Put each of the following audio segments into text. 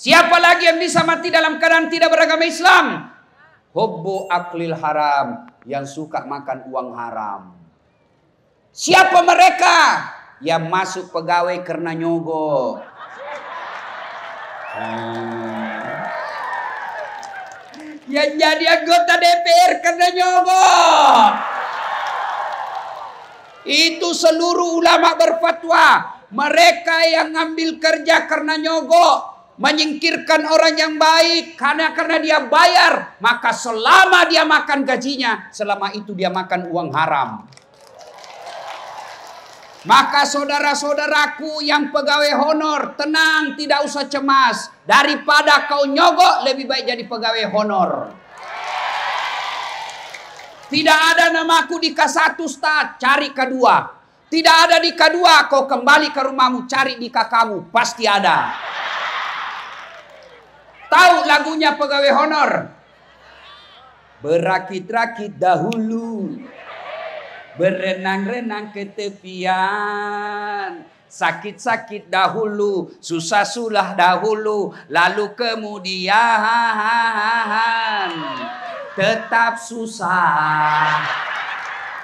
Siapa lagi yang bisa mati dalam keadaan tidak beragama Islam? Hubbu aklil haram, yang suka makan uang haram. Siapa mereka? Yang masuk pegawai karena nyogok. Yang jadi anggota DPR karena nyogok. Itu seluruh ulama berfatwa. Mereka yang ngambil kerja karena nyogok, menyingkirkan orang yang baik karena dia bayar, maka selama dia makan gajinya, selama itu dia makan uang haram. Maka saudara-saudaraku yang pegawai honor, tenang, tidak usah cemas. Daripada kau nyogok, lebih baik jadi pegawai honor. Tidak ada namaku di K1 Ustaz, cari K2. Tidak ada di K2, kau kembali ke rumahmu, cari di kakakmu, pasti ada. Tahu lagunya pegawai honor? Berakit-rakit dahulu, berenang-renang ke tepian, sakit-sakit dahulu, susah-susah dahulu, lalu kemudian tetap susah.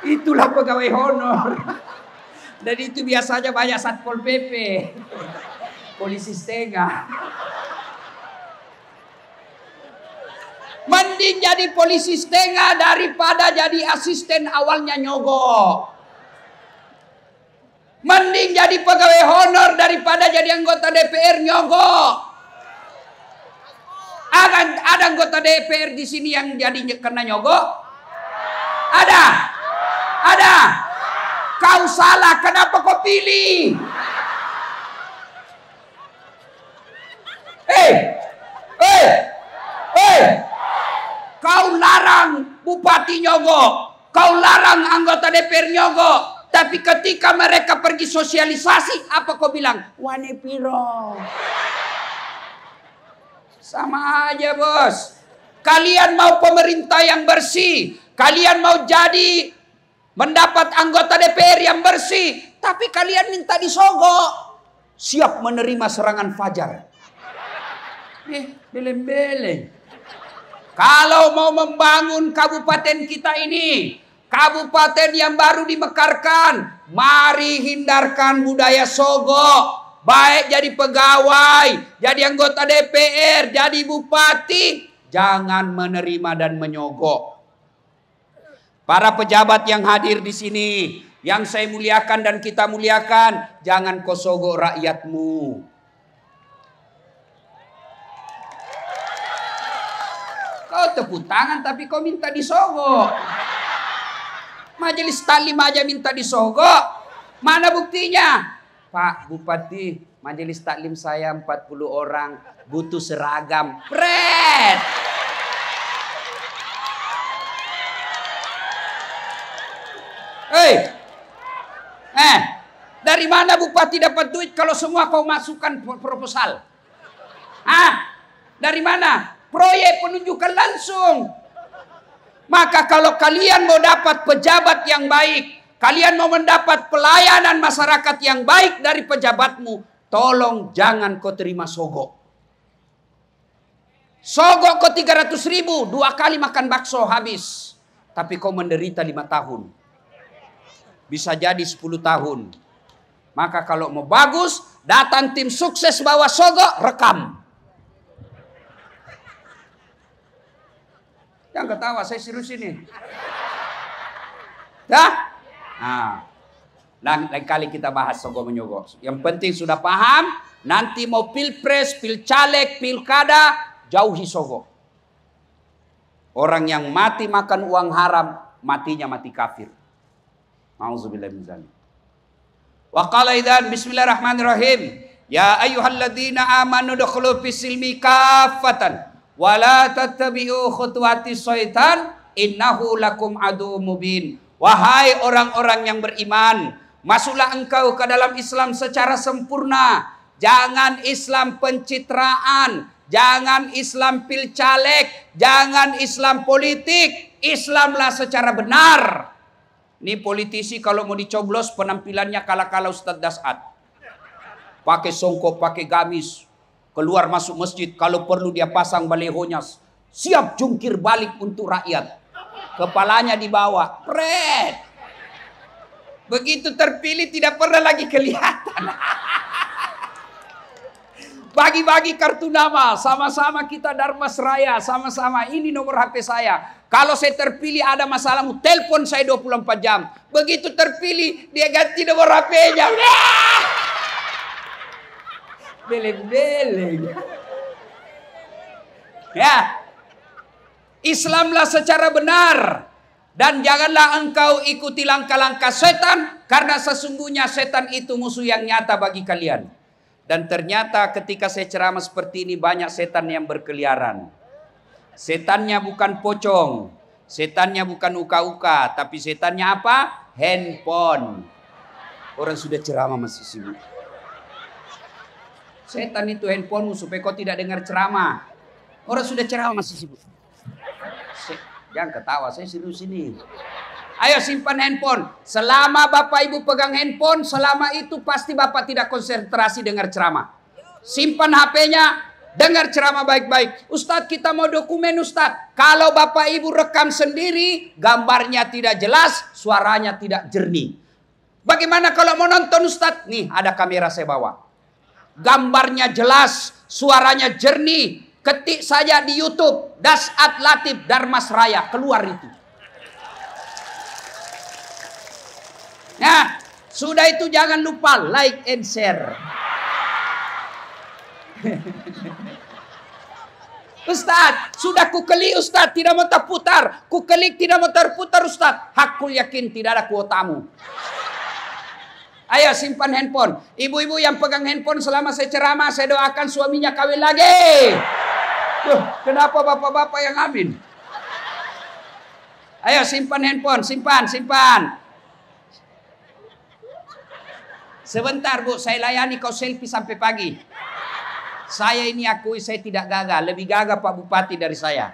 Itulah pegawai honor. Dan itu biasanya banyak Satpol PP, polisi setengah. Mending jadi polisi setengah daripada jadi asisten awalnya nyogok. Mending jadi pegawai honor daripada jadi anggota DPR nyogok. Ada anggota DPR di sini yang jadi kena nyogok? Ada? Ada? Kau salah, kenapa kau pilih? Kau larang bupati nyogok, kau larang anggota DPR nyogok, tapi ketika mereka pergi sosialisasi, apa kau bilang? Wane piro. Sama aja bos. Kalian mau pemerintah yang bersih, kalian mau jadi mendapat anggota DPR yang bersih, tapi kalian minta disogok. Siap menerima serangan fajar. Beleng-beleng. Kalau mau membangun kabupaten kita ini, kabupaten yang baru dimekarkan, mari hindarkan budaya sogok. Baik jadi pegawai, jadi anggota DPR, jadi bupati, jangan menerima dan menyogok. Para pejabat yang hadir di sini, yang saya muliakan dan kita muliakan, jangan kau sogok rakyatmu. Kau tepuk tangan tapi kau minta disogok. Majelis taklim aja minta disogok. Mana buktinya? Pak Bupati, majelis taklim saya 40 orang, butuh seragam. Pret! Dari mana bupati dapat duit kalau semua kau masukkan proposal? Dari mana? Proyek penunjukan langsung. Maka kalau kalian mau dapat pejabat yang baik, kalian mau mendapat pelayanan masyarakat yang baik dari pejabatmu, tolong jangan kau terima sogok. Sogok kau 300.000, 2 kali makan bakso habis. Tapi kau menderita 5 tahun. Bisa jadi 10 tahun. Maka kalau mau bagus, datang tim sukses bawa sogok, rekam. Jangan ketawa, saya serius ini. Lain kali kita bahas sogok menyogok. Yang penting sudah paham, nanti mau pilpres, pilcaleg, pilkada, jauhi sogok. Orang yang mati makan uang haram, matinya mati kafir. Nauzubillah min dzalik. Wa qala idzan bismillahirrahmanirrahim. Ya ayyuhalladzina amanu dukhulu fis-silmi kaffatan wa la tattabi'u khutuwatis syaitan innahu lakum aduwwum mubin. Wahai orang-orang yang beriman, masuklah engkau ke dalam Islam secara sempurna. Jangan Islam pencitraan, jangan Islam pilcaleg, jangan Islam politik. Islamlah secara benar. Ini politisi kalau mau dicoblos penampilannya kala-kala Ustadz Das'ad. Pakai songkok, pakai gamis. Keluar masuk masjid, kalau perlu dia pasang balehonya. Siap jungkir balik untuk rakyat. Kepalanya dibawa. Pret. Begitu terpilih tidak pernah lagi kelihatan. Bagi-bagi kartu nama. Sama-sama kita Dharma Seraya. Sama-sama ini nomor HP saya. Kalau saya terpilih ada masalahmu, telepon saya 24 jam. Begitu terpilih, dia ganti nomor HP-nya. Beleng-beleng. Ya. Islamlah secara benar. Dan janganlah engkau ikuti langkah-langkah setan. Karena sesungguhnya setan itu musuh yang nyata bagi kalian. Dan ternyata ketika saya ceramah seperti ini, banyak setan yang berkeliaran. Setannya bukan pocong. Setannya bukan uka-uka. Tapi setannya apa? Handphone. Orang sudah ceramah masih sibuk. Setan itu handphonemu supaya kau tidak dengar ceramah. Orang sudah ceramah masih sibuk. Jangan ketawa, saya serius ini. Ayo simpan handphone. Selama Bapak Ibu pegang handphone, selama itu pasti Bapak tidak konsentrasi dengar ceramah. Simpan HP-nya, dengar ceramah baik-baik. Ustadz, kita mau dokumen Ustadz. Kalau Bapak Ibu rekam sendiri, gambarnya tidak jelas, suaranya tidak jernih. Bagaimana kalau mau nonton Ustadz? Nih ada kamera saya bawa. Gambarnya jelas, suaranya jernih. Ketik saja di YouTube, Dasat Latif Dharma Seraya, keluar itu. Nah, sudah itu jangan lupa like and share. Ustaz, sudah kuklik Ustaz, tidak mau terputar. Kuklik tidak mau terputar Ustaz. Hakul yakin tidak ada kuotamu. Ayo simpan handphone. Ibu-ibu yang pegang handphone selama saya ceramah, saya doakan suaminya kawin lagi. Kenapa bapak-bapak yang amin? Ayo simpan handphone, simpan. Sebentar Bu, saya layani kau selfie sampai pagi. Saya ini akui saya tidak gagah, lebih gagah Pak Bupati dari saya.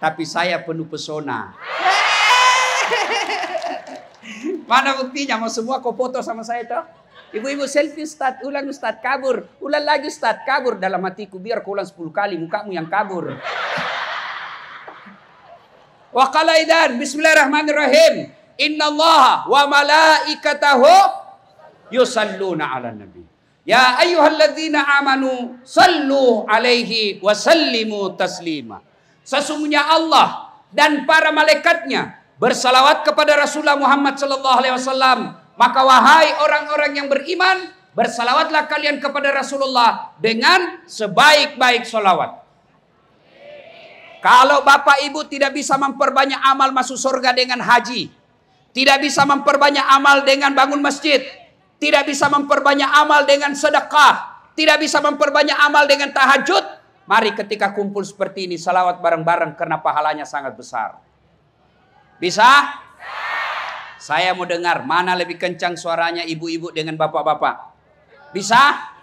Tapi saya penuh pesona. Mana buktinya? Mau semua kau foto sama saya toh? Ibu-ibu selfie Ustaz, ulang Ustaz, kabur. Ulang lagi Ustaz, kabur. Dalam hatiku biar kau ulang 10 kali, mukamu yang kabur. Wa qala idzan, bismillahirrahmanirrahim. Innallaha wa malaikatahu yusalluna 'alan nabi. Ya ayyuhalladzina amanu sallu alaihi wa sallimu taslima. Sesungguhnya Allah dan para malaikatnya bersalawat kepada Rasulullah Muhammad sallallahu alaihi wasallam. Maka wahai orang-orang yang beriman, bersalawatlah kalian kepada Rasulullah dengan sebaik-baik salawat. Kalau Bapak Ibu tidak bisa memperbanyak amal masuk surga dengan haji, tidak bisa memperbanyak amal dengan bangun masjid, tidak bisa memperbanyak amal dengan sedekah, tidak bisa memperbanyak amal dengan tahajud, mari ketika kumpul seperti ini salawat bareng-bareng karena pahalanya sangat besar. Bisa? Saya mau dengar mana lebih kencang suaranya ibu-ibu dengan bapak-bapak. Bisa?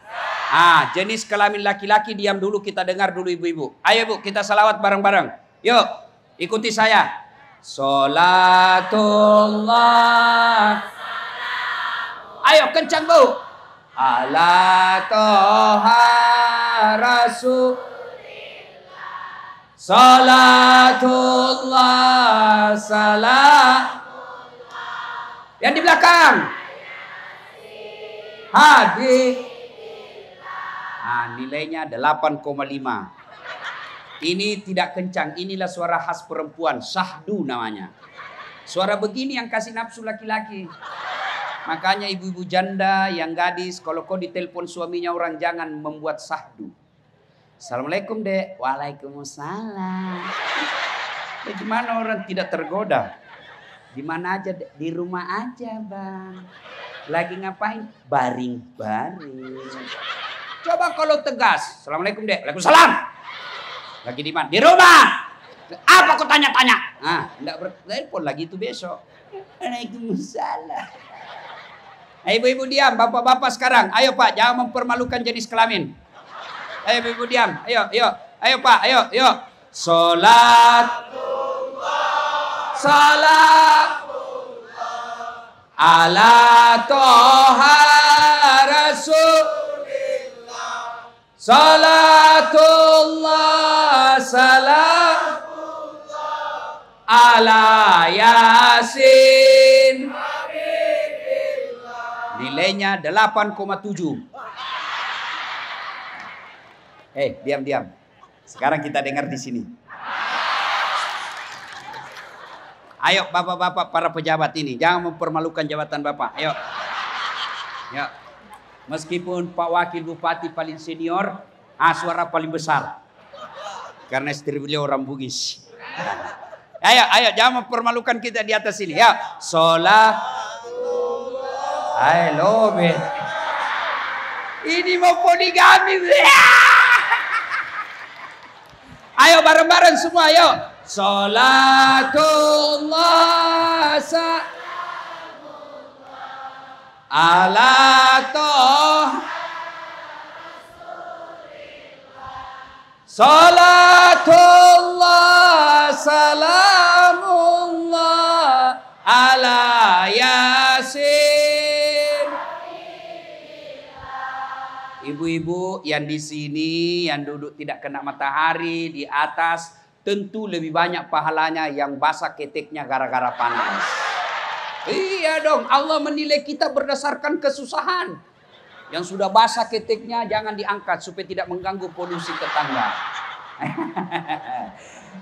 Jenis kelamin laki-laki diam dulu, kita dengar dulu ibu-ibu. Ayo Bu, kita salawat bareng-bareng. Yuk, ikuti saya. Sholatullah. Ayo kencang Bu. Ala toha rasul. Salatullah salam. Yang di belakang. Hadir. Nilainya 8,5. Ini tidak kencang. Inilah suara khas perempuan. Syahdu namanya. Suara begini yang kasih nafsu laki-laki. Makanya ibu-ibu janda yang gadis, kalau kau ditelepon suaminya orang, jangan membuat syahdu. Assalamualaikum Dek. Waalaikumsalam. Bagaimana orang tidak tergoda? Di mana aja Dek? Di rumah aja Bang. Lagi ngapain? Baring-baring. Coba kalau tegas. Assalamualaikum Dek. Waalaikumsalam. Lagi di mana? Di rumah. Apa kau tanya-tanya? Enggak bertelepon lagi itu besok. Waalaikumsalam. Ibu-ibu diam, bapak-bapak sekarang. Ayo Pak, jangan mempermalukan jenis kelamin. Ayo ibu diam, ayo Pak, ayo. Salat, ala toha rasulillah. Salatullah salam ala Yasin. Nilainya 8,7. Diam. Sekarang kita dengar di sini. Ayo bapak-bapak para pejabat ini, jangan mempermalukan jabatan bapak. Ayo. Ya. Meskipun Pak Wakil Bupati paling senior, suara paling besar. Karena istri beliau orang Bugis. Ayo, jangan mempermalukan kita di atas sini. Ya, sholat. I love it. Ini mau poligami. Ayo bareng-bareng semua, ayo. Salatullah ala toh. Salatullah salamullah ala Yasin. Ibu-ibu yang di sini, yang duduk tidak kena matahari di atas, tentu lebih banyak pahalanya yang basah keteknya gara-gara panas. Iya dong, Allah menilai kita berdasarkan kesusahan. Yang sudah basah keteknya jangan diangkat supaya tidak mengganggu polusi tetangga.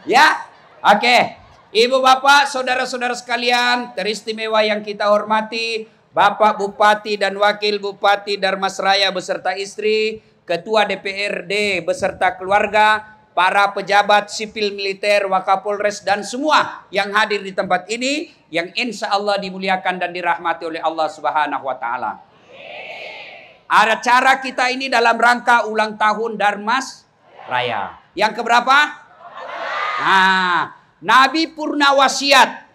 Ya, oke. Ibu bapak, saudara-saudara sekalian, teristimewa yang kita hormati, Bapak Bupati dan Wakil Bupati Darmasraya beserta istri, Ketua DPRD beserta keluarga, para pejabat sipil militer, Wakapolres dan semua yang hadir di tempat ini, yang insya Allah dimuliakan dan dirahmati oleh Allah Subhanahu wa Ta'ala. Acara kita ini dalam rangka ulang tahun Darmasraya. Yang keberapa? Nah, Nabi purna wasiat,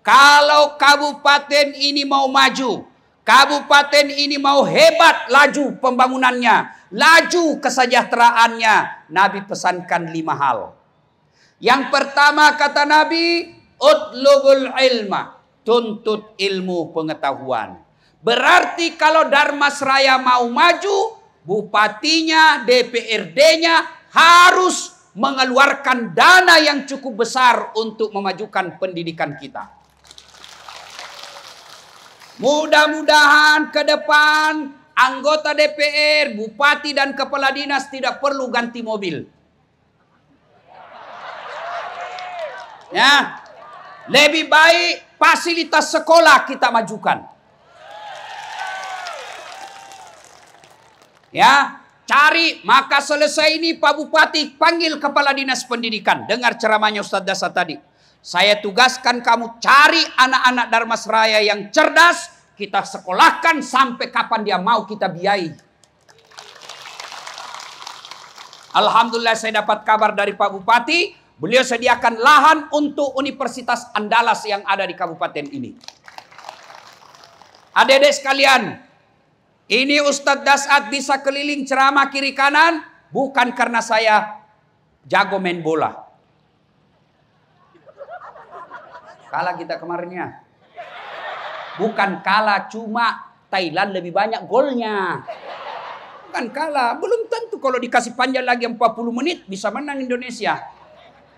kalau kabupaten ini mau maju, kabupaten ini mau hebat laju pembangunannya, laju kesejahteraannya, Nabi pesankan 5 hal. Yang pertama kata Nabi, utlubul ilma, tuntut ilmu pengetahuan. Berarti kalau Darmasraya mau maju, bupatinya, DPRD-nya harus mengeluarkan dana yang cukup besar untuk memajukan pendidikan kita. Mudah-mudahan ke depan anggota DPR, bupati dan kepala dinas tidak perlu ganti mobil. Ya, lebih baik fasilitas sekolah kita majukan. Ya, cari, maka selesai ini Pak Bupati panggil kepala dinas pendidikan. Dengar ceramahnya Ustadz Dasa tadi. Saya tugaskan kamu cari anak-anak Darmasraya yang cerdas, kita sekolahkan sampai kapan dia mau kita biayai. Alhamdulillah saya dapat kabar dari Pak Bupati, beliau sediakan lahan untuk Universitas Andalas yang ada di kabupaten ini. Adik-adik sekalian, ini Ustadz Dasat bisa keliling ceramah kiri kanan bukan karena saya jago main bola. Kalah kita kemarinnya. Bukan kalah, cuma Thailand lebih banyak golnya. Bukan kalah, belum tentu kalau dikasih panjang lagi 40 menit bisa menang Indonesia.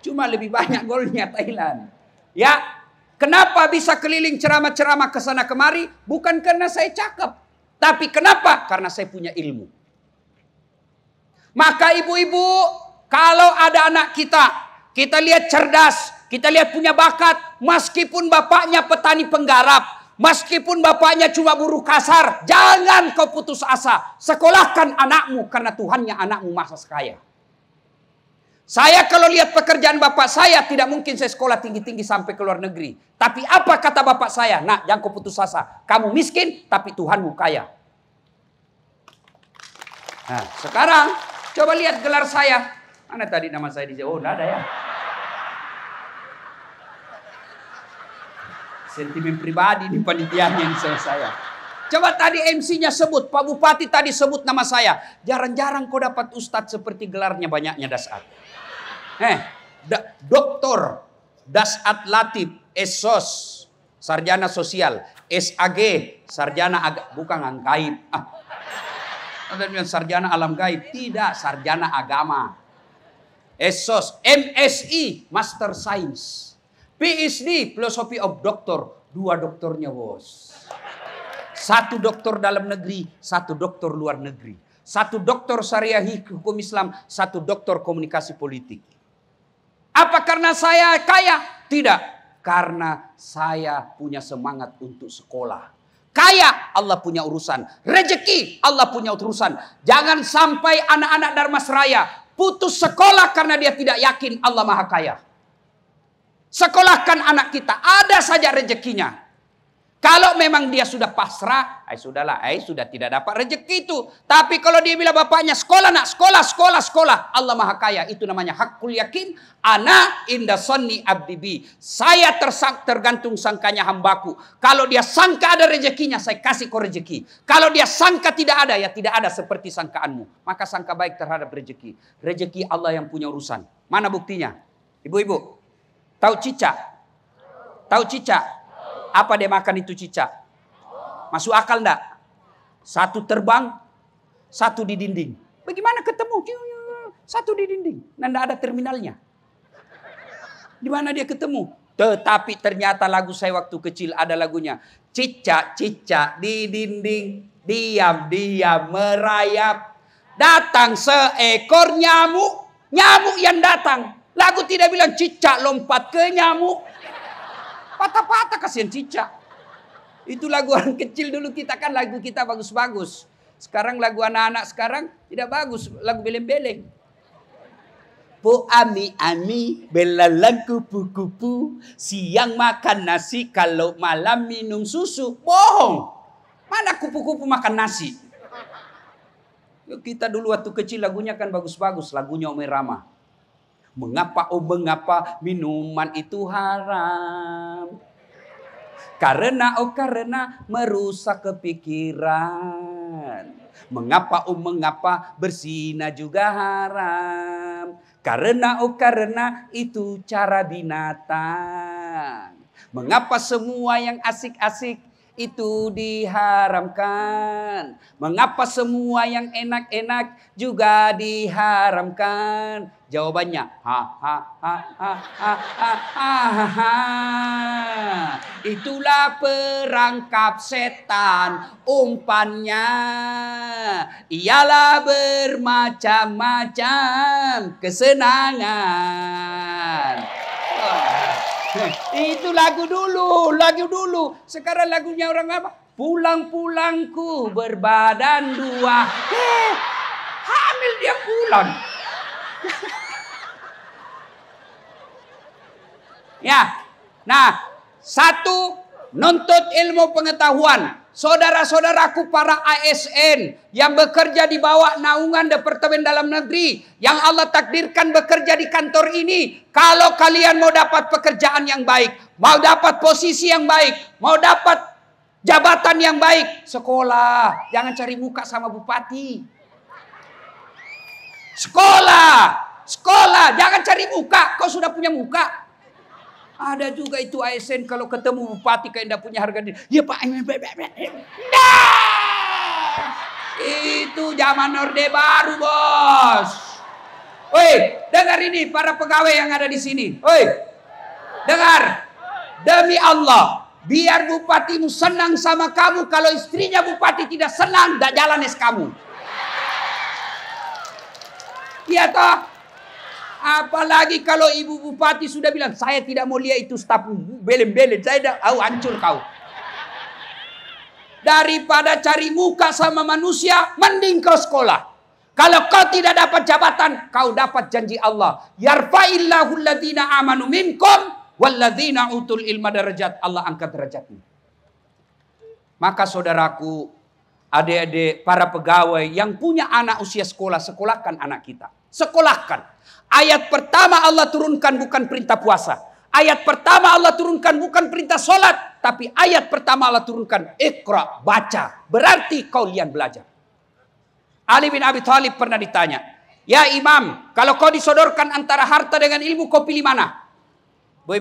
Cuma lebih banyak golnya Thailand. Ya, kenapa bisa keliling ceramah-ceramah ke sana kemari? Bukan karena saya cakep. Tapi kenapa? Karena saya punya ilmu. Maka ibu-ibu, kalau ada anak kita lihat cerdas, kita lihat punya bakat, meskipun bapaknya petani penggarap, meskipun bapaknya cuma buruh kasar, jangan kau putus asa. Sekolahkan anakmu karena Tuhannya anakmu maha kaya. Saya kalau lihat pekerjaan bapak saya, tidak mungkin saya sekolah tinggi-tinggi sampai ke luar negeri. Tapi apa kata bapak saya? Nak, jangan kau putus asa. Kamu miskin, tapi Tuhanmu kaya. Nah, sekarang coba lihat gelar saya. Mana tadi nama saya di Oh, tidak ada ya. Sentimen pribadi di panitianya ini saya. Coba tadi MC-nya sebut, Pak Bupati tadi sebut nama saya. Jarang-jarang kau dapat ustadz seperti gelarnya banyaknya Dasat. Doktor Dasat Latif, SOS, Sarjana Sosial, SAG, Sarjana bukan angkaib. Ada yang sarjana alam gaib. Tidak, sarjana agama. ESOS, MSI, Master Science. PhD, Philosophy of Doctor. 2 doktornya, bos. 1 doktor dalam negeri, 1 doktor luar negeri. 1 doktor syariah hukum Islam, 1 doktor komunikasi politik. Apa karena saya kaya? Tidak. Karena saya punya semangat untuk sekolah. Kaya, Allah punya urusan. Rezeki, Allah punya urusan. Jangan sampai anak-anak Darmasraya putus sekolah karena dia tidak yakin Allah Maha Kaya. Sekolahkan anak kita, ada saja rezekinya. Kalau memang dia sudah pasrah, sudahlah, sudah tidak dapat rezeki itu. Tapi kalau dia bilang bapaknya, sekolah nak, sekolah. Allah Maha Kaya, itu namanya hakul yakin. Ana inda sonni abdi bi. Saya tergantung sangkanya hambaku. Kalau dia sangka ada rezekinya, saya kasih kau rezeki. Kalau dia sangka tidak ada, ya tidak ada seperti sangkaanmu. Maka sangka baik terhadap rezeki. Rezeki Allah yang punya urusan. Mana buktinya? Ibu-ibu, tahu cicak? Tahu cicak? Apa dia makan itu cicak? Masuk akal enggak? 1 terbang, 1 di dinding. Bagaimana ketemu? 1 di dinding. Dan enggak ada terminalnya. Di mana dia ketemu? Tetapi ternyata lagu saya waktu kecil ada lagunya. Cicak-cicak di dinding, diam-diam merayap. Datang seekor nyamuk, nyamuk yang datang. Lagu tidak bilang cicak lompat ke nyamuk. Patah-patah kasihan cicak. Itu lagu orang kecil dulu kita kan lagu kita bagus-bagus. Sekarang lagu anak-anak sekarang tidak bagus. Lagu beleng-beleng. Po ami-ami belalang kupu-kupu. Siang makan nasi kalau malam minum susu. Bohong. Mana kupu-kupu makan nasi? Kita dulu waktu kecil lagunya kan bagus-bagus. Lagunya Umi Rama. Mengapa mengapa minuman itu haram? Karena merusak kepikiran. Mengapa mengapa berzina juga haram? Karena itu cara binatang. Mengapa semua yang asik-asik itu diharamkan? Mengapa semua yang enak-enak juga diharamkan? Jawabannya, itulah perangkap setan. Umpannya ialah bermacam-macam kesenangan. Itu lagu dulu. Sekarang lagunya orang apa? Pulang-pulangku berbadan 2. Hamil dia pulang. Ya, nah, 1 nuntut ilmu pengetahuan. Saudara-saudaraku para ASN yang bekerja di bawah naungan Departemen Dalam Negeri, yang Allah takdirkan bekerja di kantor ini, kalau kalian mau dapat pekerjaan yang baik, mau dapat posisi yang baik, mau dapat jabatan yang baik, sekolah. Jangan cari muka sama bupati. Sekolah, jangan cari muka. Kau sudah punya muka. Ada juga itu ASN kalau ketemu bupati kayak tidak punya harga diri. Ya Pak. Nah, itu zaman Orde Baru, bos. Woi, dengar ini para pegawai yang ada di sini. Woi, dengar. Demi Allah, biar bupatimu senang sama kamu. Kalau istrinya bupati tidak senang, tidak jalan kamu. Iya toh? Apalagi kalau ibu bupati sudah bilang, saya tidak mau lihat itu staf belen-belen, saya dah hancur kau. Daripada cari muka sama manusia, mending kau sekolah. Kalau kau tidak dapat jabatan, kau dapat janji Allah. Yarfa'illahu alladhina amanu minkum walladhina utul ilma darajat. Allah angkat derajatmu. Maka saudaraku, adik-adik, para pegawai yang punya anak usia sekolah, sekolahkan anak kita. Sekolahkan. Ayat pertama Allah turunkan bukan perintah puasa. Ayat pertama Allah turunkan bukan perintah sholat. Tapi ayat pertama Allah turunkan Iqra, baca. Berarti kalian belajar. Ali bin Abi Thalib pernah ditanya, ya imam, kalau kau disodorkan antara harta dengan ilmu, kau pilih mana? Bu,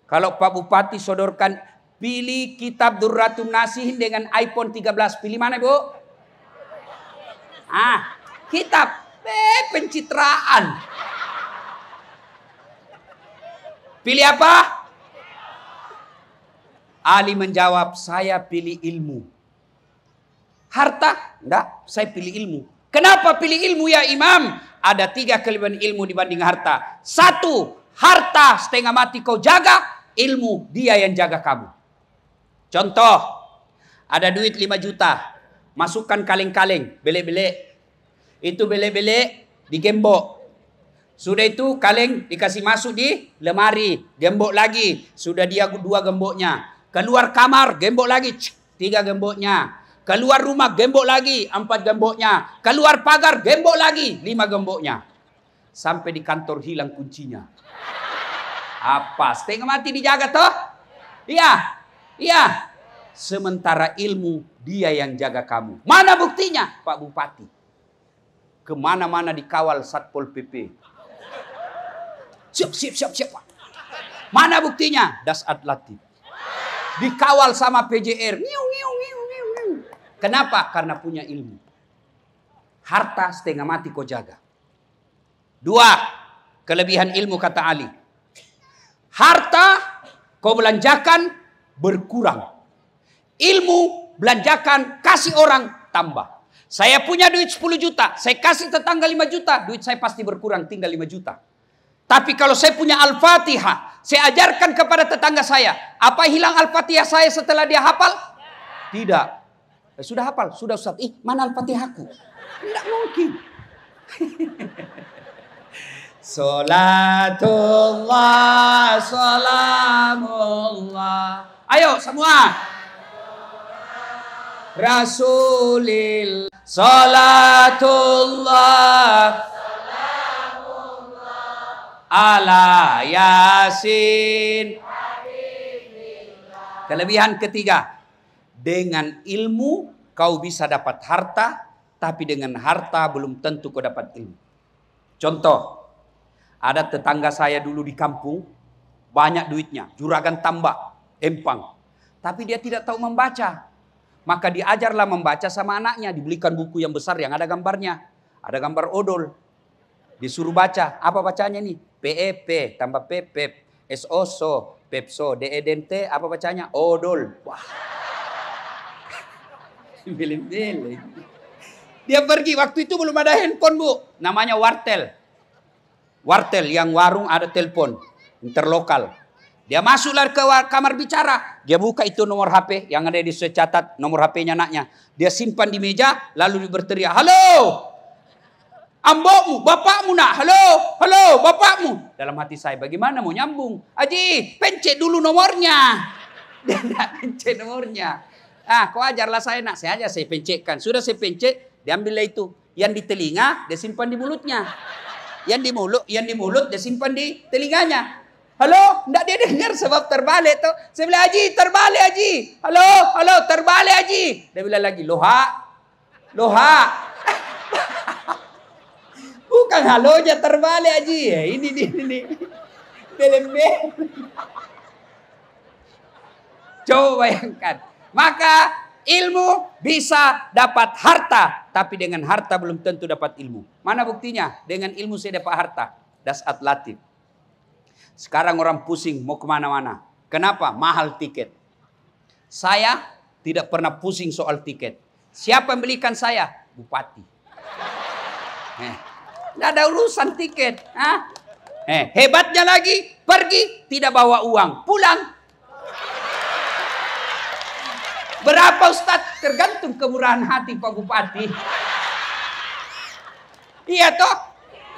kalau Pak Bupati sodorkan, pilih kitab Durratun Nasihin dengan iPhone 13. Pilih mana, Bu? Kitab. Pencitraan. Pilih apa? Ali menjawab, saya pilih ilmu. Harta? Enggak, saya pilih ilmu. Kenapa pilih ilmu ya Imam? Ada 3 kelebihan ilmu dibanding harta. 1, harta setengah mati kau jaga, ilmu dia yang jaga kamu. Contoh, ada duit 5 juta, masukkan kaleng-kaleng, belek-belek. Itu belek-belek digembok. Sudah itu kaleng dikasih masuk di lemari, gembok lagi. Sudah dia 2 gemboknya. Keluar kamar, gembok lagi, 3 gemboknya. Keluar rumah, gembok lagi, 4 gemboknya. Keluar pagar, gembok lagi, 5 gemboknya. Sampai di kantor hilang kuncinya. Apa? Setengah mati dijaga toh? Iya. Iya. Sementara ilmu dia yang jaga kamu. Mana buktinya? Pak Bupati. Kemana-mana dikawal Satpol PP. Siap, Pak. Mana buktinya? Dasat Latif. Dikawal sama PJR. Kenapa? Karena punya ilmu. Harta setengah mati kau jaga. 2, kelebihan ilmu kata Ali. Harta kau belanjakan berkurang. Ilmu belanjakan kasih orang tambah. Saya punya duit 10 juta. Saya kasih tetangga 5 juta. Duit saya pasti berkurang tinggal 5 juta. Tapi kalau saya punya Al-Fatihah. Saya ajarkan kepada tetangga saya. Apa hilang Al-Fatihah saya setelah dia hafal? Tidak. Sudah hafal, sudah Ustaz. Mana Al-Fatihahku? Tidak mungkin. Salatullah, salamullah. Ayo semua. Rasulillah. Salatullah, salamullah. Ala Yasin. Kelebihan ketiga. Dengan ilmu kau bisa dapat harta, tapi dengan harta belum tentu kau dapat ilmu. Contoh, ada tetangga saya dulu di kampung, banyak duitnya, juragan tambak, empang. Tapi dia tidak tahu membaca. Maka diajarlah membaca sama anaknya, dibelikan buku yang besar yang ada gambarnya. Ada gambar odol. Disuruh baca, apa bacanya nih? PEP, tambah PEP, SOSO, PEPSO, DEDNT, apa bacanya? Odol. Wah. Pilih-pilih. Dia pergi, waktu itu belum ada handphone Bu. Namanya wartel. Wartel yang warung ada telepon. Interlokal. Dia masuklah ke kamar bicara. Dia buka itu nomor HP yang ada di catat nomor HP-nya anaknya. Dia simpan di meja lalu dia berteriak, "Halo! Ambokmu, bapakmu nak. Halo, bapakmu." Dalam hati saya, bagaimana mau nyambung? Haji, pencet dulu nomornya. Dia tidak pencet nomornya. Kau ajarlah saya nak, saya pencetkan. Sudah saya pencet, diambillah itu. Yang di telinga, dia simpan di mulutnya. Yang di mulut, dia simpan di telinganya. Halo, enggak dia dengar sebab terbalik tuh. Saya bilang, Haji, terbalik Haji. Halo, terbalik Haji. Dia bilang lagi, loha. Bukan halonya terbalik Haji. Ini. Belem-belem. Coba bayangkan. Maka ilmu bisa dapat harta. Tapi dengan harta belum tentu dapat ilmu. Mana buktinya? Dengan ilmu saya dapat harta. Dasat Latif. Sekarang orang pusing mau kemana-mana. Kenapa? Mahal tiket. Saya tidak pernah pusing soal tiket. Siapa yang belikan saya? Bupati. Tidak ada urusan tiket. Hebatnya lagi, pergi tidak bawa uang. Pulang. Berapa Ustaz? Tergantung kemurahan hati Pak Bupati. Iya toh?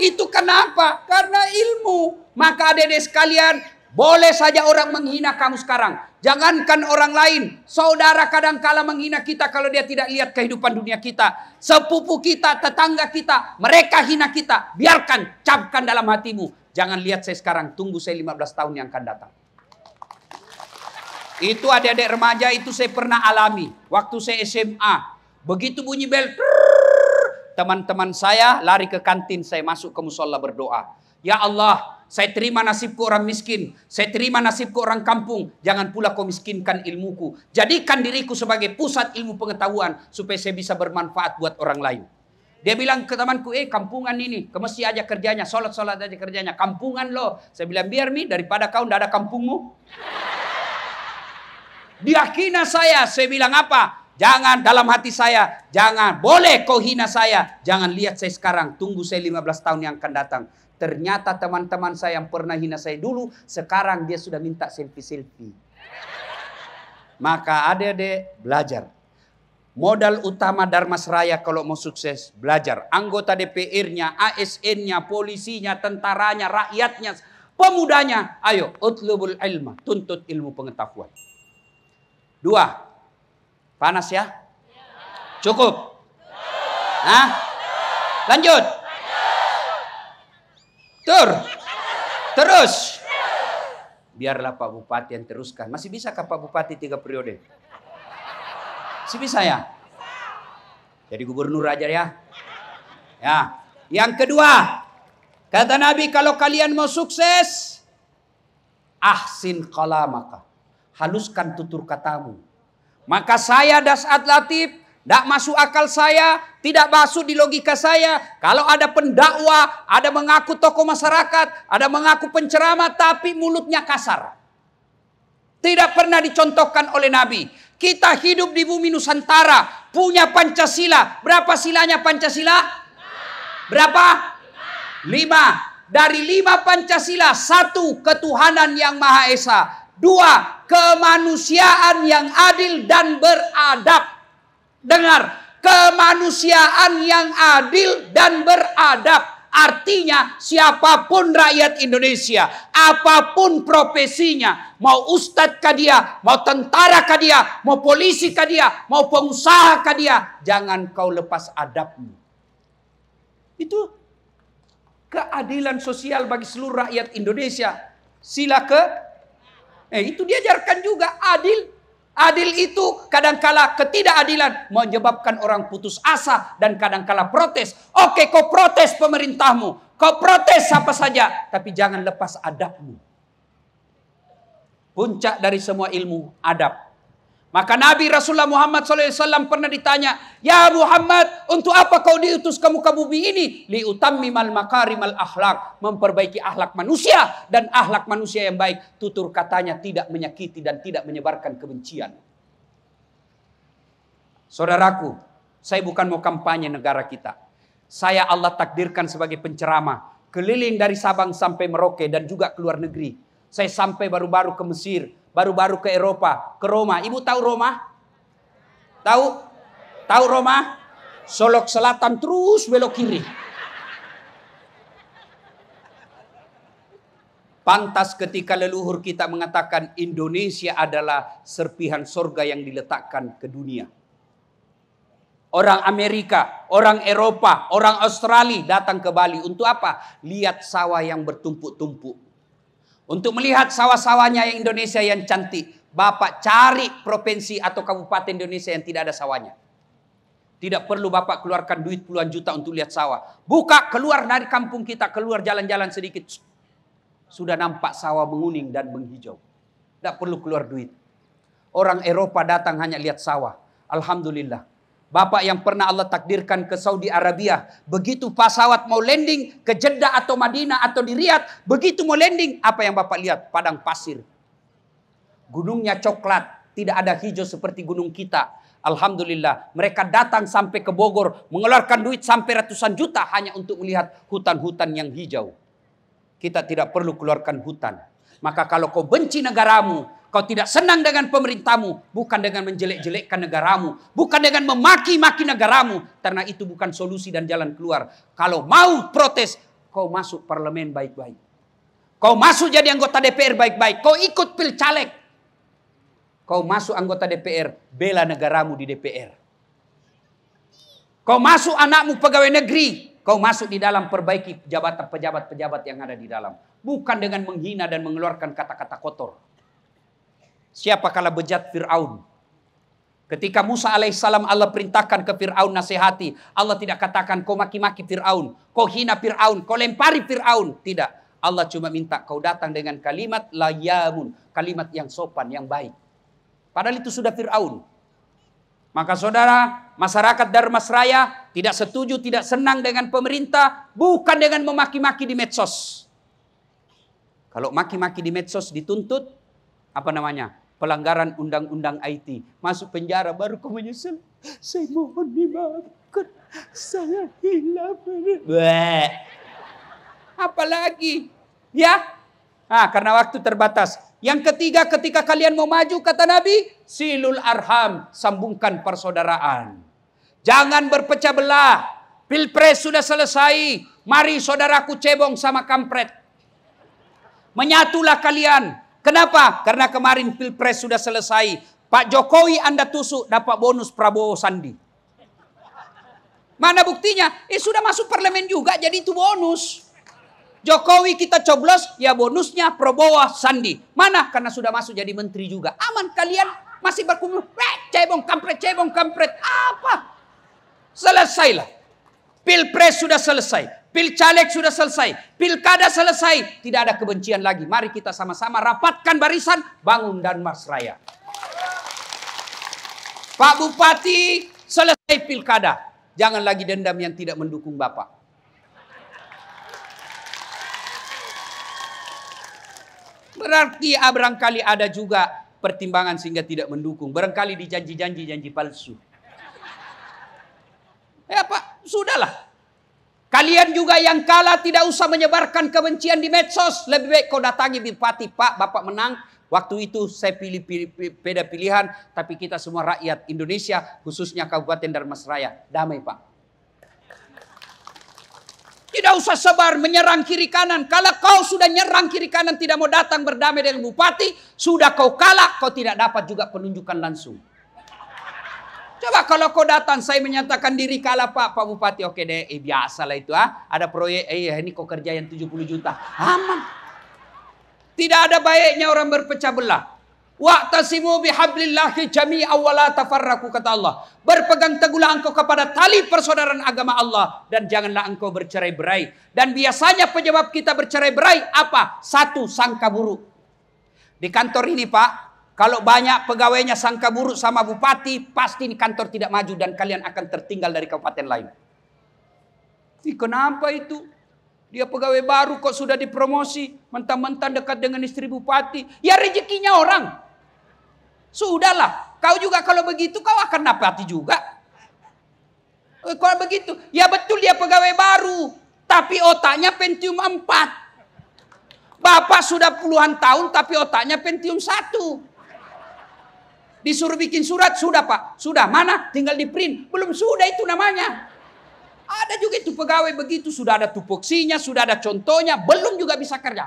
Itu kenapa? Karena ilmu. Maka adik-adik sekalian, boleh saja orang menghina kamu sekarang. Jangankan orang lain. Saudara kadang-kala menghina kita kalau dia tidak lihat kehidupan dunia kita. Sepupu kita, tetangga kita, mereka hina kita. Biarkan, camkan dalam hatimu. Jangan lihat saya sekarang, tunggu saya 15 tahun yang akan datang. Itu adik-adik remaja itu saya pernah alami. Waktu saya SMA. Begitu bunyi bel. Teman-teman saya lari ke kantin. Saya masuk ke musola berdoa. Ya Allah, saya terima nasibku orang miskin. Saya terima nasibku orang kampung. Jangan pula kau miskinkan ilmuku. Jadikan diriku sebagai pusat ilmu pengetahuan. Supaya saya bisa bermanfaat buat orang lain. Dia bilang ke temanku, kampungan ini, ke masjid aja kerjanya, sholat aja kerjanya, kampungan loh. Saya bilang, biar Mi, daripada kau ndak ada kampungmu. Dia hina saya bilang apa? Jangan, dalam hati saya, jangan, boleh kau hina saya. Jangan lihat saya sekarang, tunggu saya 15 tahun yang akan datang. Ternyata teman-teman saya yang pernah hina saya dulu, sekarang dia sudah minta selfie-selfie. Maka adik-adik belajar. Modal utama Dharmasraya kalau mau sukses, belajar. Anggota DPR-nya, ASN-nya, polisinya, tentaranya, rakyatnya, pemudanya. Ayo, utlubul ilma, tuntut ilmu pengetahuan. 2. Panas ya? Cukup? Hah? Lanjut. Terus. Biarlah Pak Bupati yang teruskan. Masih bisa Pak Bupati 3 periode? Masih bisa ya? Jadi gubernur aja ya. Ya. Yang kedua, kata Nabi, kalau kalian mau sukses, ahsin kalamaka. Haluskan tutur katamu. Maka saya Das'ad Latif, tidak masuk akal saya, tidak masuk di logika saya. Kalau ada pendakwah, ada mengaku tokoh masyarakat, ada mengaku penceramah, tapi mulutnya kasar. Tidak pernah dicontohkan oleh Nabi. Kita hidup di bumi Nusantara, punya Pancasila. Berapa silanya Pancasila? Berapa? 5. Dari 5 Pancasila, 1 ketuhanan yang Maha Esa. 2 kemanusiaan yang adil dan beradab. Dengar, kemanusiaan yang adil dan beradab. Artinya siapapun rakyat Indonesia, apapun profesinya, mau ustadz kah dia, mau tentara kah dia, mau polisi kah dia, mau pengusaha kah dia, jangan kau lepas adabmu. Itu keadilan sosial bagi seluruh rakyat Indonesia. Sila itu diajarkan juga adil. Adil itu kadangkala ketidakadilan menyebabkan orang putus asa dan kadangkala protes. Oke, kau protes pemerintahmu, kau protes apa saja, tapi jangan lepas adabmu. Puncak dari semua ilmu, adab. Maka Nabi Rasulullah Muhammad SAW pernah ditanya, ya Muhammad, untuk apa kau diutus ke muka bumi ini? Liutammimal makarimal akhlak, memperbaiki akhlak manusia dan akhlak manusia yang baik. Tutur katanya tidak menyakiti dan tidak menyebarkan kebencian. Saudaraku, saya bukan mau kampanye negara kita. Saya Allah takdirkan sebagai penceramah, keliling dari Sabang sampai Merauke dan juga ke luar negeri. Saya sampai baru-baru ke Mesir, baru-baru ke Eropa, ke Roma. Ibu tahu Roma? Tahu? Tahu Roma? Solok selatan terus belok kiri. Pantas ketika leluhur kita mengatakan Indonesia adalah serpihan sorga yang diletakkan ke dunia. Orang Amerika, orang Eropa, orang Australia datang ke Bali. Untuk apa? Lihat sawah yang bertumpuk-tumpuk. Untuk melihat sawah-sawahnya yang Indonesia yang cantik, Bapak cari provinsi atau kabupaten Indonesia yang tidak ada sawahnya. Tidak perlu Bapak keluarkan duit puluhan juta untuk lihat sawah. Buka, keluar dari kampung kita, keluar jalan-jalan sedikit. Sudah nampak sawah menguning dan menghijau. Tidak perlu keluar duit. Orang Eropa datang hanya lihat sawah. Alhamdulillah. Bapak yang pernah Allah takdirkan ke Saudi Arabia, begitu pesawat mau landing ke Jeddah atau Madinah atau di Riyadh, begitu mau landing, apa yang Bapak lihat? Padang pasir. Gunungnya coklat, tidak ada hijau seperti gunung kita. Alhamdulillah, mereka datang sampai ke Bogor, mengeluarkan duit sampai ratusan juta hanya untuk melihat hutan-hutan yang hijau. Kita tidak perlu keluarkan hutan. Maka kalau kau benci negaramu, kau tidak senang dengan pemerintahmu, bukan dengan menjelek-jelekkan negaramu, bukan dengan memaki-maki negaramu, karena itu bukan solusi dan jalan keluar. Kalau mau protes, kau masuk parlemen baik-baik. Kau masuk jadi anggota DPR baik-baik. Kau ikut pil caleg. Kau masuk anggota DPR, bela negaramu di DPR. Kau masuk anakmu pegawai negeri, kau masuk di dalam perbaiki pejabat-pejabat yang ada di dalam. Bukan dengan menghina dan mengeluarkan kata-kata kotor. Siapa kala bejat Fir'aun? Ketika Musa alaihissalam Allah perintahkan ke Fir'aun nasihati. Allah tidak katakan kau maki-maki Fir'aun. Kau hina Fir'aun. Kau lempari Fir'aun. Tidak. Allah cuma minta kau datang dengan kalimat layamun. Kalimat yang sopan, yang baik. Padahal itu sudah Fir'aun. Maka saudara, masyarakat Dharmasraya, Tidak setuju, tidak senang dengan pemerintah, bukan dengan memaki-maki di medsos. Kalau maki-maki di medsos dituntut, apa namanya? Pelanggaran undang-undang IT. Masuk penjara, baru kau menyesal. Saya mohon dimaafkan, saya hilang. Apalagi? Ya? Karena waktu terbatas. Yang ketiga, ketika kalian mau maju, kata Nabi, silul arham, sambungkan persaudaraan. Jangan berpecah belah. Pilpres sudah selesai. Mari saudaraku cebong sama kampret. Menyatulah kalian. Kenapa? Karena kemarin Pilpres sudah selesai. Pak Jokowi Anda tusuk, dapat bonus Prabowo Sandi. Mana buktinya? Sudah masuk parlemen juga, jadi itu bonus. Jokowi kita coblos, ya bonusnya Prabowo Sandi. Mana? Karena sudah masuk jadi menteri juga. Aman, kalian masih berkumpul. Cebong kampret. Apa? Selesailah. Pilpres sudah selesai. Pilcaleg sudah selesai. Pilkada selesai. Tidak ada kebencian lagi. Mari kita sama-sama rapatkan barisan. Bangun Danmasraya. Pak Bupati, selesai pilkada. Jangan lagi dendam yang tidak mendukung Bapak. Berarti barangkali ada juga pertimbangan sehingga tidak mendukung. Barangkali janji palsu. Ya Pak, sudahlah. Kalian juga yang kalah tidak usah menyebarkan kebencian di medsos. Lebih baik kau datangi Bupati, Pak, Bapak menang. Waktu itu saya pilih beda pilihan. Tapi kita semua rakyat Indonesia, khususnya Kabupaten Danmasraya. Damai Pak. Tidak usah sebar menyerang kiri kanan. Kalau kau sudah nyerang kiri kanan tidak mau datang berdamai dengan Bupati. Sudah kau kalah, kau tidak dapat juga penunjukan langsung. Coba kalau kau datang, saya menyatakan diri kalah Pak Bupati. Oke deh, biasalah itu. Ada proyek, ini kau kerja yang 70 juta. Aman. Tidak ada baiknya orang berpecah belah. Wa'tasimu bihablillahi jami'an wa la tafarraqu, kata Allah. Berpegang teguhlah engkau kepada tali persaudaraan agama Allah. Dan janganlah engkau bercerai-berai. Dan biasanya penyebab kita bercerai-berai apa? Satu, sangka buruk. Di kantor ini Pak, kalau banyak pegawainya sangka buruk sama bupati, pasti di kantor tidak maju dan kalian akan tertinggal dari kabupaten lain. Kenapa itu? Dia pegawai baru kok sudah dipromosi, mentang-mentang dekat dengan istri bupati. Ya rezekinya orang. Sudahlah, kau juga kalau begitu kau akan dapati juga. Kalau begitu, ya betul dia pegawai baru, tapi otaknya Pentium 4. Bapak sudah puluhan tahun tapi otaknya Pentium 1. Disuruh bikin surat, sudah Pak. Sudah, mana? Tinggal di print. Belum sudah itu namanya. Ada juga itu pegawai begitu. Sudah ada tupoksinya, sudah ada contohnya. Belum juga bisa kerja.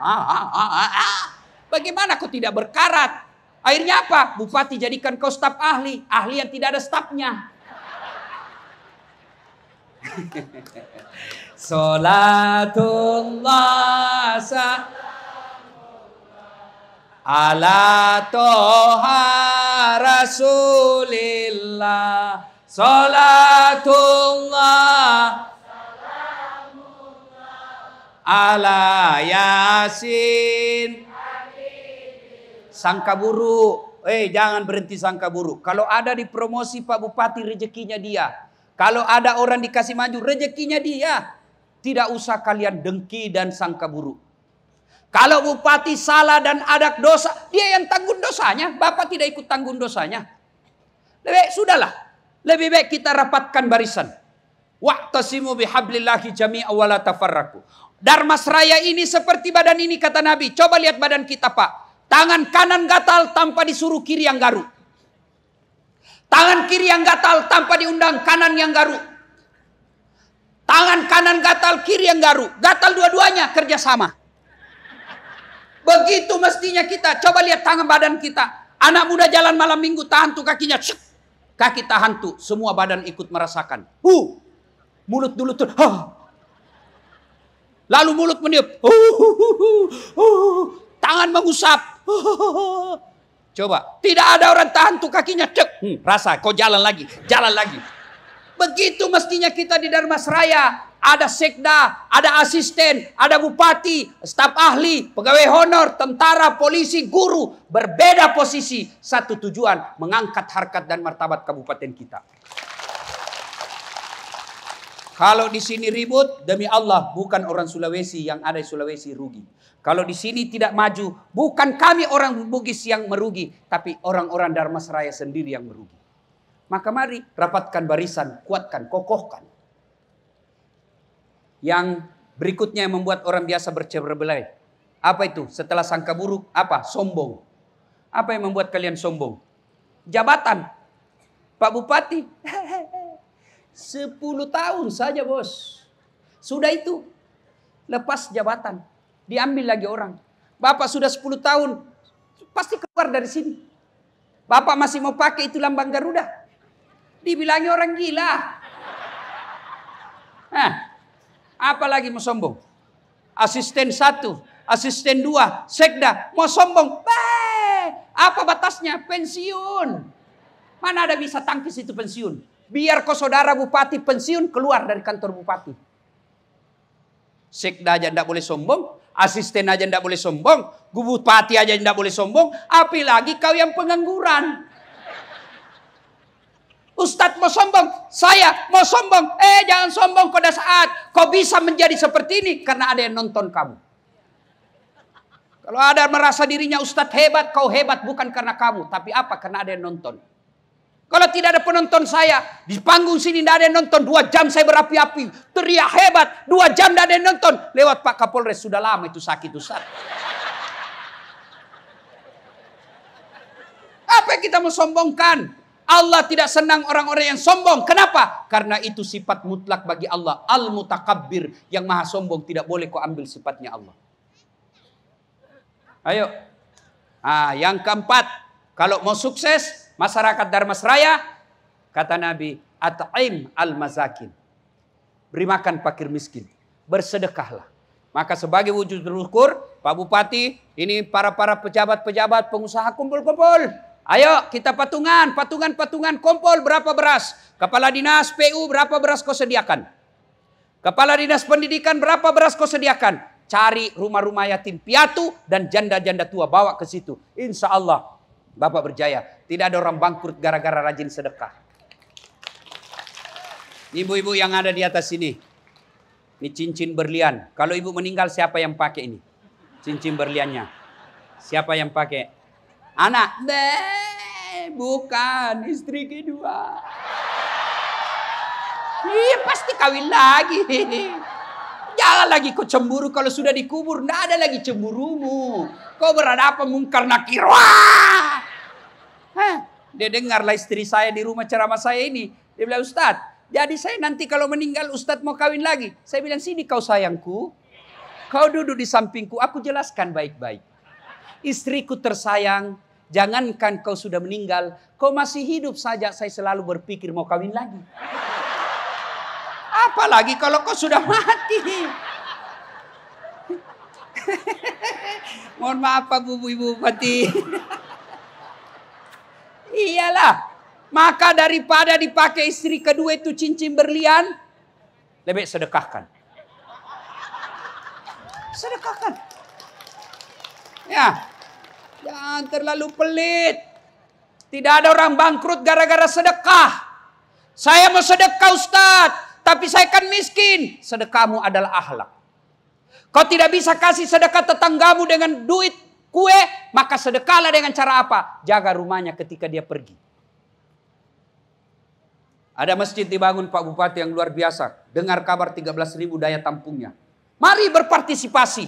Bagaimana kau tidak berkarat? Akhirnya apa? Bupati jadikan kau staf ahli. Ahli yang tidak ada stafnya. Salatullah ala toha Rasulillah, salatullah ala Yasin. Sangka buruk, jangan berhenti sangka buruk. Kalau ada dipromosi Pak Bupati, rezekinya dia. Kalau ada orang dikasih maju, rezekinya dia. Tidak usah kalian dengki dan sangka buruk. Kalau bupati salah dan ada dosa, dia yang tanggung dosanya. Bapak tidak ikut tanggung dosanya. Lebih baik, sudahlah. Lebih baik kita rapatkan barisan. Wa'tasimu bihablillahi jami'an wa la tafarraqu. Danmasraya ini seperti badan ini kata Nabi. Coba lihat badan kita Pak. Tangan kanan gatal tanpa disuruh kiri yang garuk. Tangan kiri yang gatal tanpa diundang kanan yang garuk. Tangan kanan gatal, kiri yang garuk. Gatal dua-duanya kerjasama. Begitu mestinya kita. Coba lihat tangan badan kita. Anak muda jalan malam minggu tahan tuh kakinya. Kaki tahan tuh. Semua badan ikut merasakan. Mulut dulu tuh. Lalu mulut meniup. Tangan mengusap. Coba. Tidak ada orang tahan tuh kakinya. Rasa. Kau jalan lagi. Jalan lagi. Begitu mestinya kita di Danmasraya. Ada sekda, ada asisten, ada bupati, staf ahli, pegawai honor, tentara, polisi, guru. Berbeda posisi. Satu tujuan, mengangkat harkat dan martabat kabupaten kita. Kalau di sini ribut, demi Allah, bukan orang Sulawesi yang ada di Sulawesi rugi. Kalau di sini tidak maju, bukan kami orang Bugis yang merugi, tapi orang-orang Dharmasraya sendiri yang merugi. Maka mari rapatkan barisan, kuatkan, kokohkan. Yang berikutnya yang membuat orang biasa bercerai-berai. Apa itu? Setelah sangka buruk, apa? Sombong. Apa yang membuat kalian sombong? Jabatan. Pak Bupati, 10 tahun saja bos. Sudah itu, lepas jabatan. Diambil lagi orang. Bapak sudah 10 tahun, pasti keluar dari sini. Bapak masih mau pakai itu lambang Garuda. Dibilangi orang gila. Apalagi mau sombong? Asisten 1, asisten 2, sekda. Mau sombong? Apa batasnya? Pensiun. Mana ada bisa tangkis itu pensiun? Biar kau saudara bupati pensiun, keluar dari kantor bupati. Sekda aja tidak boleh sombong. Asisten aja tidak boleh sombong. Bupati aja tidak boleh sombong. Apalagi kau yang pengangguran. Ustadz mau sombong. Saya mau sombong. Jangan sombong pada saat kau bisa menjadi seperti ini. Karena ada yang nonton kamu. Kalau ada merasa dirinya ustadz hebat, kau hebat bukan karena kamu. Tapi apa? Karena ada yang nonton. Kalau tidak ada penonton saya, di panggung sini tidak ada yang nonton, 2 jam saya berapi-api, teriak hebat, 2 jam tidak ada yang nonton. Lewat Pak Kapolres, sudah lama itu sakit Ustaz. Apa yang kita mau sombongkan? Allah tidak senang orang-orang yang sombong. Kenapa? Karena itu sifat mutlak bagi Allah. Al-Mutakabbir, yang maha sombong, tidak boleh kau ambil sifatnya Allah. Ayo. Yang keempat, kalau mau sukses, masyarakat Dharmasraya, kata Nabi, at'im al-mazakin. Beri makan fakir miskin. Bersedekahlah. Maka sebagai wujud syukur, Pak Bupati, ini para pejabat-pejabat, pengusaha kumpul-kumpul. Ayo kita patungan, kumpul berapa beras. Kepala Dinas PU berapa beras kau sediakan. Kepala Dinas Pendidikan berapa beras kau sediakan. Cari rumah-rumah yatim piatu dan janda-janda tua, bawa ke situ. Insya Allah Bapak berjaya. Tidak ada orang bangkrut gara-gara rajin sedekah. Ibu-ibu yang ada di atas sini. Ini cincin berlian. Kalau ibu meninggal siapa yang pakai ini? Cincin berliannya. Siapa yang pakai? Anak. Bukan. Istri kedua. Pasti kawin lagi. Jangan lagi kau cemburu kalau sudah dikubur. Tidak ada lagi cemburumu. Kau berhadapan mungkar nakir. Wah! Dia dengarlah istri saya di rumah ceramah saya ini. Dia bilang, Ustadz, jadi saya nanti kalau meninggal Ustadz mau kawin lagi. Saya bilang, sini kau sayangku. Kau duduk di sampingku, aku jelaskan baik-baik. Istriku tersayang, jangankan kau sudah meninggal, kau masih hidup saja saya selalu berpikir mau kawin lagi. Apalagi kalau kau sudah mati. Mohon maaf Pak Ibu Bupati. Iyalah. Maka daripada dipakai istri kedua itu cincin berlian, lebih sedekahkan. Sedekahkan. Ya. Jangan terlalu pelit. Tidak ada orang bangkrut gara-gara sedekah. Saya mau sedekah Ustadz, tapi saya kan miskin. Sedekahmu adalah akhlak. Kau tidak bisa kasih sedekah tetanggamu dengan duit kue, maka sedekahlah dengan cara apa? Jaga rumahnya ketika dia pergi. Ada masjid dibangun Pak Bupati yang luar biasa. Dengar kabar 13.000 daya tampungnya. Mari berpartisipasi.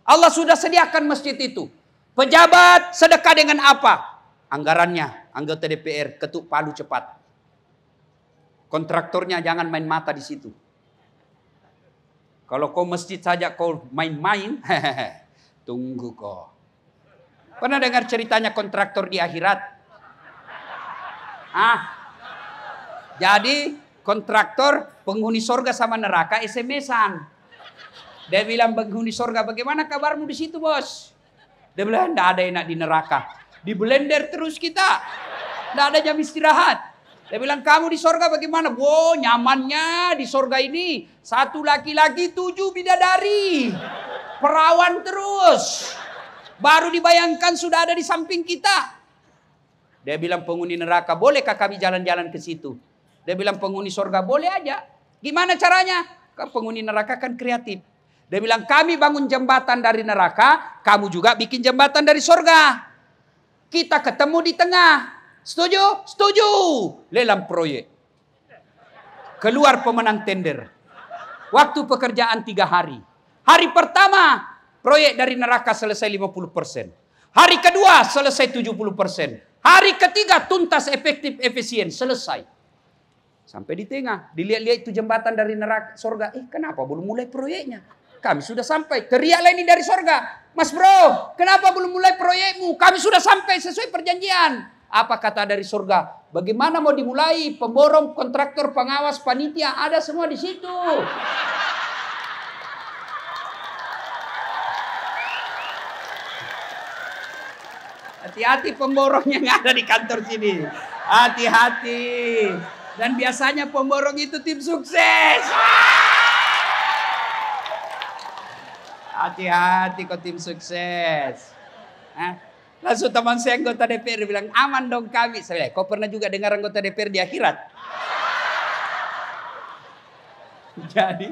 Allah sudah sediakan masjid itu. Pejabat sedekah dengan apa? Anggarannya, anggota DPR, ketuk palu cepat. Kontraktornya jangan main mata di situ. Kalau kau masjid saja kau main-main, tunggu kau. Pernah dengar ceritanya kontraktor di akhirat? Jadi kontraktor penghuni sorga sama neraka SMS-an. Dia bilang penghuni sorga, bagaimana kabarmu di situ bos? Dia bilang tidak ada enak di neraka. Di blender terus kita. Tidak ada jam istirahat. Dia bilang kamu di sorga bagaimana? Wow nyamannya di sorga ini. 1 laki-laki 7 bidadari. Perawan terus. Baru dibayangkan sudah ada di samping kita. Dia bilang penghuni neraka, bolehkah kami jalan-jalan ke situ? Dia bilang penghuni sorga, boleh aja. Gimana caranya? Penghuni neraka kan kreatif. Dia bilang, kami bangun jembatan dari neraka, kamu juga bikin jembatan dari surga. Kita ketemu di tengah. Setuju? Setuju. Lelang proyek. Keluar pemenang tender. Waktu pekerjaan 3 hari. Hari pertama, proyek dari neraka selesai 50%. Hari kedua, selesai 70%. Hari ketiga, tuntas, efektif, efisien. Selesai. Sampai di tengah. Dilihat-lihat itu jembatan dari neraka surga. Kenapa belum mulai proyeknya? Kami sudah sampai. Teriaklah ini dari surga. Mas bro, kenapa belum mulai proyekmu? Kami sudah sampai sesuai perjanjian. Apa kata dari surga? Bagaimana mau dimulai? Pemborong, kontraktor, pengawas, panitia, ada semua di situ. Hati-hati pemborong yang ada di kantor sini. Hati-hati. Dan biasanya pemborong itu tim sukses. Hati-hati kok tim sukses. Langsung teman saya anggota DPR bilang, aman dong kami. Saya bilang, kau pernah juga dengar anggota DPR di akhirat? Jadi,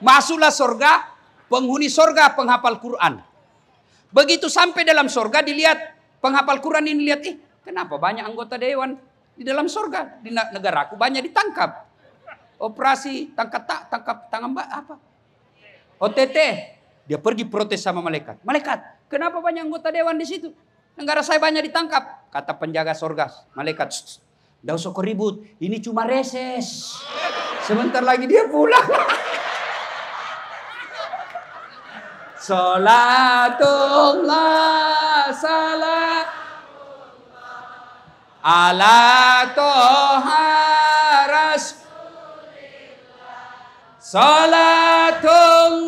masuklah surga, penghuni surga penghafal Quran. Begitu sampai dalam surga dilihat, penghafal Quran ini lihat, kenapa banyak anggota dewan di dalam surga? Di negaraku banyak ditangkap. Operasi tangkap tangan apa? OTT. Dia pergi protes sama malaikat. Malaikat, kenapa banyak anggota dewan di situ? Negara saya banyak ditangkap. Kata penjaga surga, malaikat, nggak usah kau ribut. Ini cuma reses. Sebentar lagi dia pulang. Salatullah salam ala toha rasulillah. Salatullah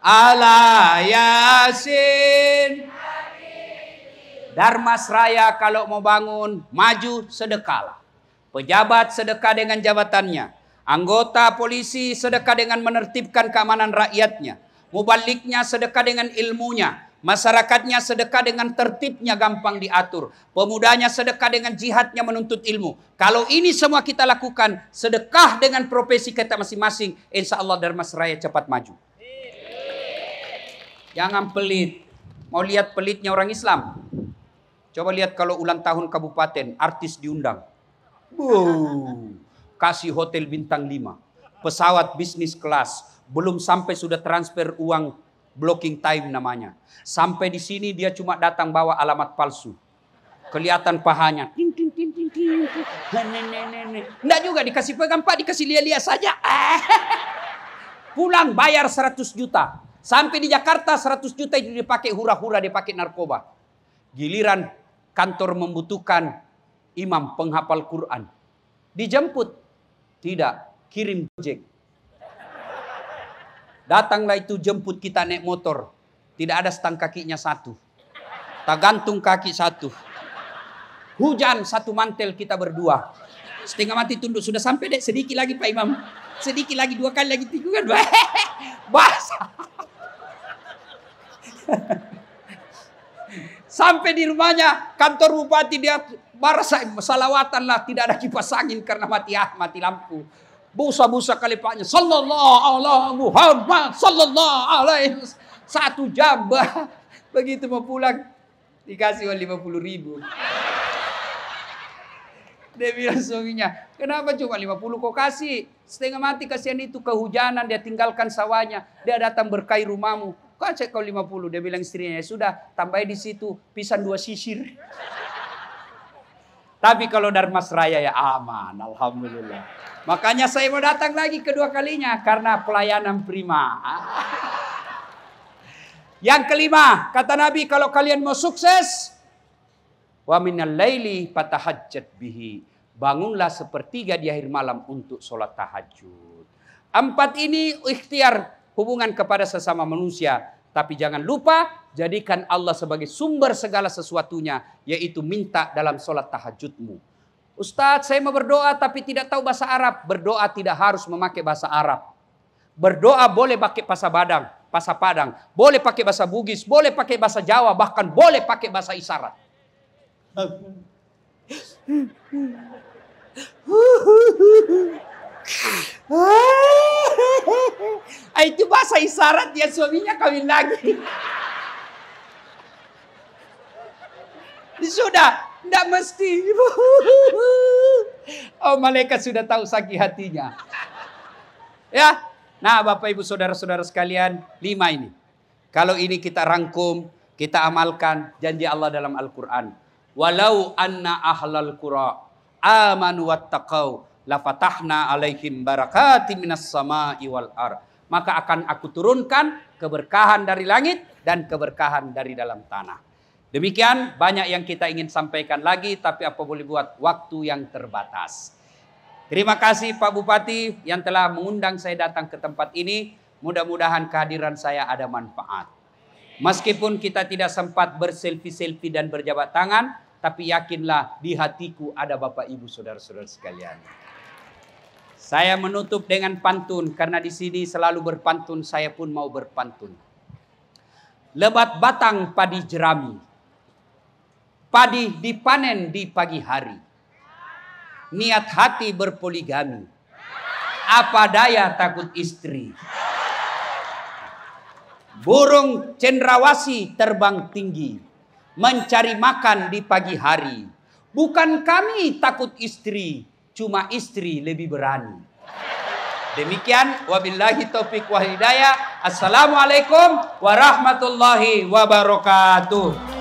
ala Yasin. Darmasraya kalau mau bangun, maju sedekahlah. Pejabat sedekah dengan jabatannya. Anggota polisi sedekah dengan menertibkan keamanan rakyatnya. Mubaliknya sedekah dengan ilmunya. Masyarakatnya sedekah dengan tertibnya gampang diatur. Pemudanya sedekah dengan jihadnya menuntut ilmu. Kalau ini semua kita lakukan, sedekah dengan profesi kita masing-masing, insya Allah Darmasraya cepat maju. Jangan pelit. Mau lihat pelitnya orang Islam? Coba lihat kalau ulang tahun kabupaten, artis diundang. Kasih hotel bintang 5. Pesawat bisnis kelas. Belum sampai sudah transfer uang blocking time namanya. Sampai di sini dia cuma datang bawa alamat palsu. Kelihatan pahanya. Enggak juga dikasih pegang Pak, dikasih lihat-lihat saja. Pulang bayar 100 juta. Sampai di Jakarta 100 juta itu dipakai hura-hura, dipakai narkoba. Giliran kantor membutuhkan imam penghafal Quran. Dijemput. Tidak, kirim Gojek. Datanglah itu jemput kita naik motor. Tidak ada stang kakinya 1. Tak gantung kaki 1. Hujan 1 mantel kita berdua. Setengah mati tunduk. Sudah sampai dek, sedikit lagi Pak Imam. Sedikit lagi, 2 kali lagi tikungan. Basah. Sampai di rumahnya, kantor bupati dia barasa salawatan lah, tidak ada kipas angin karena mati lampu. Busa-busa kali paknya, sallallahu alaihi Muhammad, sallallahu alaihi 1 jam. Begitu mau pulang, dikasih 50.000. Dia bilang suaminya, kenapa cuma 50 kau kasih? Setengah mati kasihan itu kehujanan, dia tinggalkan sawahnya. Dia datang berkahi rumahmu. Kau cek kau 50. Dia bilang istrinya, ya sudah, tambahin di situ pisang 2 sisir. Tapi kalau Darmasraya ya aman, alhamdulillah. Makanya saya mau datang lagi kedua kalinya karena pelayanan prima. Yang kelima, kata Nabi, kalau kalian mau sukses, wa minal laili fatahajjat bihi. Bangunlah sepertiga di akhir malam untuk sholat tahajud. 4 ini ikhtiar hubungan kepada sesama manusia. Tapi jangan lupa, jadikan Allah sebagai sumber segala sesuatunya, yaitu minta dalam sholat tahajudmu. Ustadz, saya mau berdoa tapi tidak tahu bahasa Arab. Berdoa tidak harus memakai bahasa Arab. Berdoa boleh pakai bahasa Padang. Boleh pakai bahasa Bugis, boleh pakai bahasa Jawa, bahkan boleh pakai bahasa isyarat. Itu bahasa isyarat dia suaminya kawin lagi. Sudah, tidak mesti. Oh, malaikat sudah tahu sakit hatinya. Ya, nah Bapak Ibu Saudara-saudara sekalian, 5 ini. Kalau ini kita rangkum, kita amalkan janji Allah dalam Al-Quran. Walau anna ahlal qura amanu wattaqau lafatahna alaihim barakatim minas sama'i wal ar. Maka akan aku turunkan keberkahan dari langit dan keberkahan dari dalam tanah. Demikian banyak yang kita ingin sampaikan lagi, tapi apa boleh buat, waktu yang terbatas. Terima kasih Pak Bupati yang telah mengundang saya datang ke tempat ini. Mudah-mudahan kehadiran saya ada manfaat. Meskipun kita tidak sempat berselfie-selfie dan berjabat tangan, tapi yakinlah di hatiku ada Bapak Ibu Saudara-saudara sekalian. Saya menutup dengan pantun, karena di sini selalu berpantun, saya pun mau berpantun. Lebat batang padi jerami, padi dipanen di pagi hari. Niat hati berpoligami, apa daya takut istri. Burung cendrawasih terbang tinggi, mencari makan di pagi hari. Bukan kami takut istri, cuma istri lebih berani. Demikian, wabillahi taufiq wal hidayah. Assalamualaikum warahmatullahi wabarakatuh.